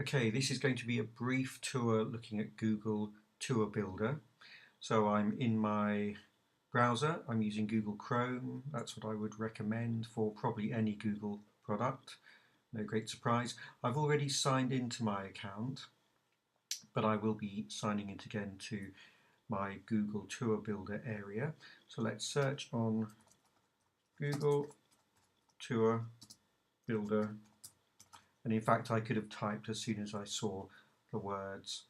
Okay, this is going to be a brief tour looking at Google Tour Builder. So I'm in my browser, I'm using Google Chrome. That's what I would recommend for probably any Google product. No great surprise. I've already signed into my account, but I will be signing in again to my Google Tour Builder area. So let's search on Google Tour Builder. And in fact, I could have typed as soon as I saw the words.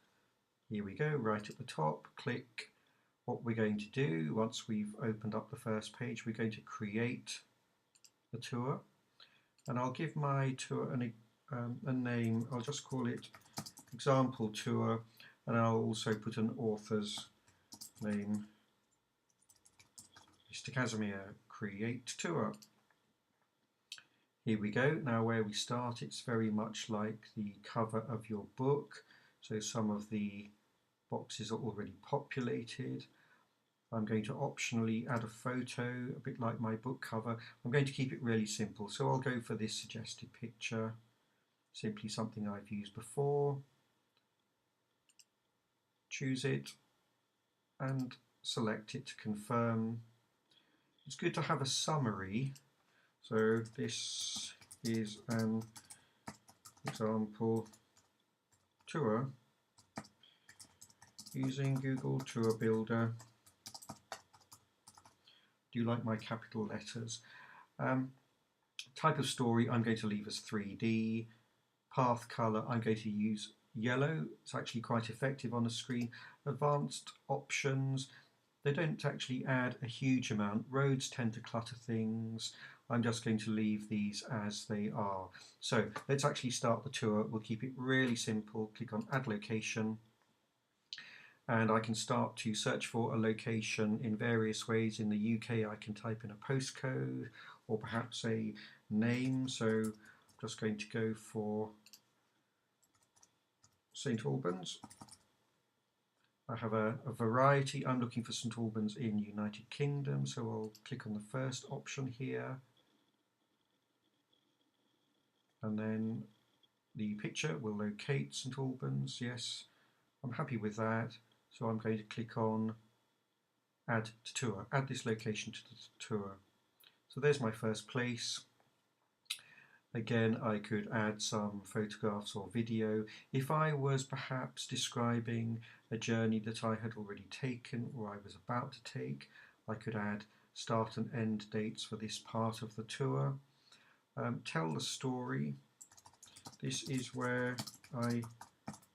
Here we go, right at the top, click. What we're going to do, once we've opened up the first page, we're going to create the tour. And I'll give my tour a name. I'll just call it Example Tour, and I'll also put an author's name, Mr. Casimir, Create Tour. Here we go. Now where we start, it's very much like the cover of your book. So some of the boxes are already populated. I'm going to optionally add a photo, a bit like my book cover. I'm going to keep it really simple, so I'll go for this suggested picture, simply something I've used before. Choose it and select it to confirm. It's good to have a summary. So this is an example tour using Google Tour Builder. Do you like my capital letters? Type of story I'm going to leave as 3D. Path color I'm going to use yellow. It's actually quite effective on the screen. Advanced options, they don't actually add a huge amount. Roads tend to clutter things. I'm just going to leave these as they are. So let's actually start the tour. We'll keep it really simple. Click on add location. And I can start to search for a location in various ways. In the UK, I can type in a postcode or perhaps a name. So I'm just going to go for St Albans. I have a variety. I'm looking for St Albans in United Kingdom, so I'll click on the first option here. And then the picture will locate St Albans. Yes, I'm happy with that. So I'm going to click on Add to Tour, add this location to the tour. So there's my first place. Again, I could add some photographs or video. If I was perhaps describing a journey that I had already taken or I was about to take, I could add start and end dates for this part of the tour. Tell the story. This is where I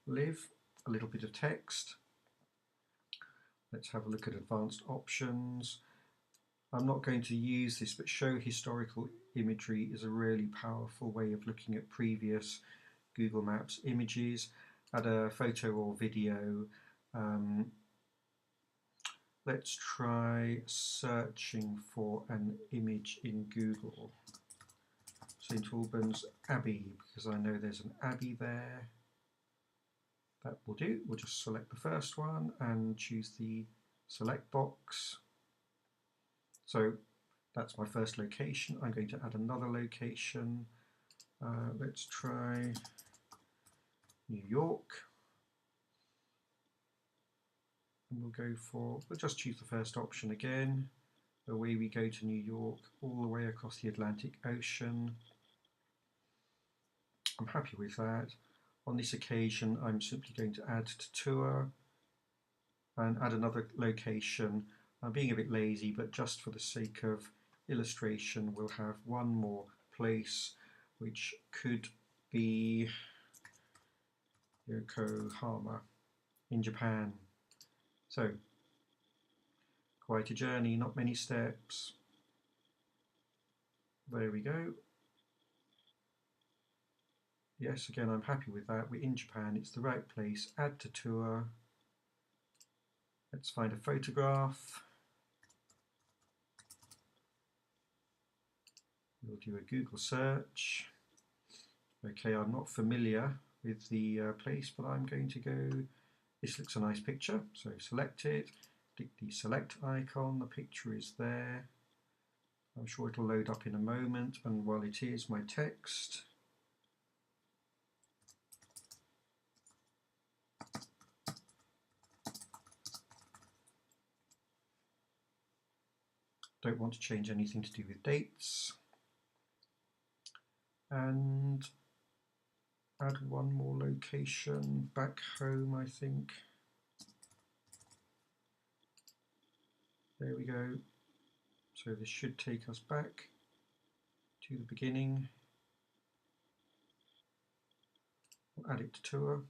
live. A little bit of text. Let's have a look at advanced options. I'm not going to use this, but show historical imagery is a really powerful way of looking at previous Google Maps images. Add a photo or video. Let's try searching for an image in Google. St Albans Abbey, because I know there's an abbey there. That will do. We'll just select the first one and choose the select box. So that's my first location. I'm going to add another location. Let's try New York. And we'll just choose the first option again. Away we go to New York, all the way across the Atlantic Ocean. I'm happy with that. On this occasion, I'm simply going to add to tour and add another location. I'm being a bit lazy, but just for the sake of illustration, we'll have one more place, which could be Yokohama in Japan. So, quite a journey, not many steps. There we go. Yes, again, I'm happy with that. We're in Japan, it's the right place. Add to tour. Let's find a photograph. We'll do a Google search. Okay, I'm not familiar with the place, but I'm going to go, this looks a nice picture, so select it, click the select icon, the picture is there. I'm sure it'll load up in a moment, and while it is, my text. Don't want to change anything to do with dates. And add one more location, back home, I think. There we go. So this should take us back to the beginning. We'll add it to tour.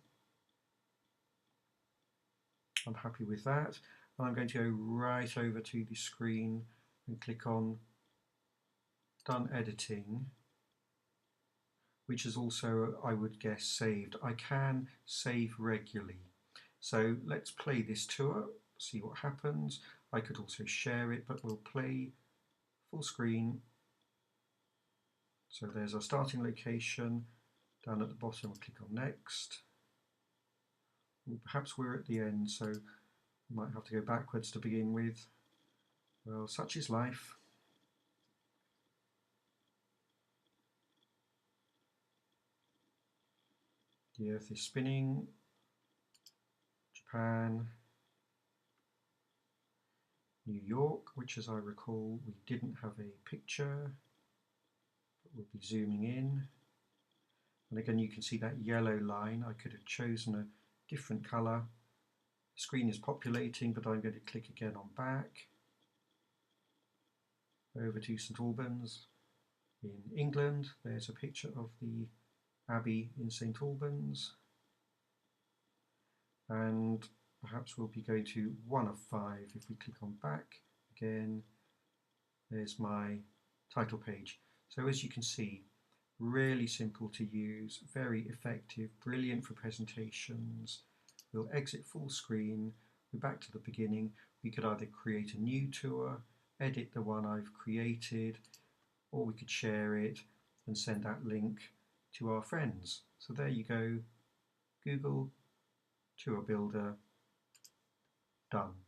I'm happy with that. And I'm going to go right over to the screen and click on Done Editing, which is also, I would guess, saved. I can save regularly. So let's play this tour, see what happens. I could also share it, but we'll play full screen. So there's our starting location. Down at the bottom, we'll click on Next. Well, perhaps we're at the end, so we might have to go backwards to begin with. Well, such is life. The Earth is spinning. Japan. New York, which as I recall we didn't have a picture, but we'll be zooming in. And again you can see that yellow line. I could have chosen a different colour. The screen is populating, but I'm going to click again on back. Over to St Albans in England. There's a picture of the Abbey in St Albans. And perhaps we'll be going to 1 of 5 if we click on back again. There's my title page. So as you can see, really simple to use, very effective, brilliant for presentations. We'll exit full screen, we're back to the beginning. We could either create a new tour, edit the one I've created, or we could share it and send that link to our friends. So there you go, Google Tour Builder, done.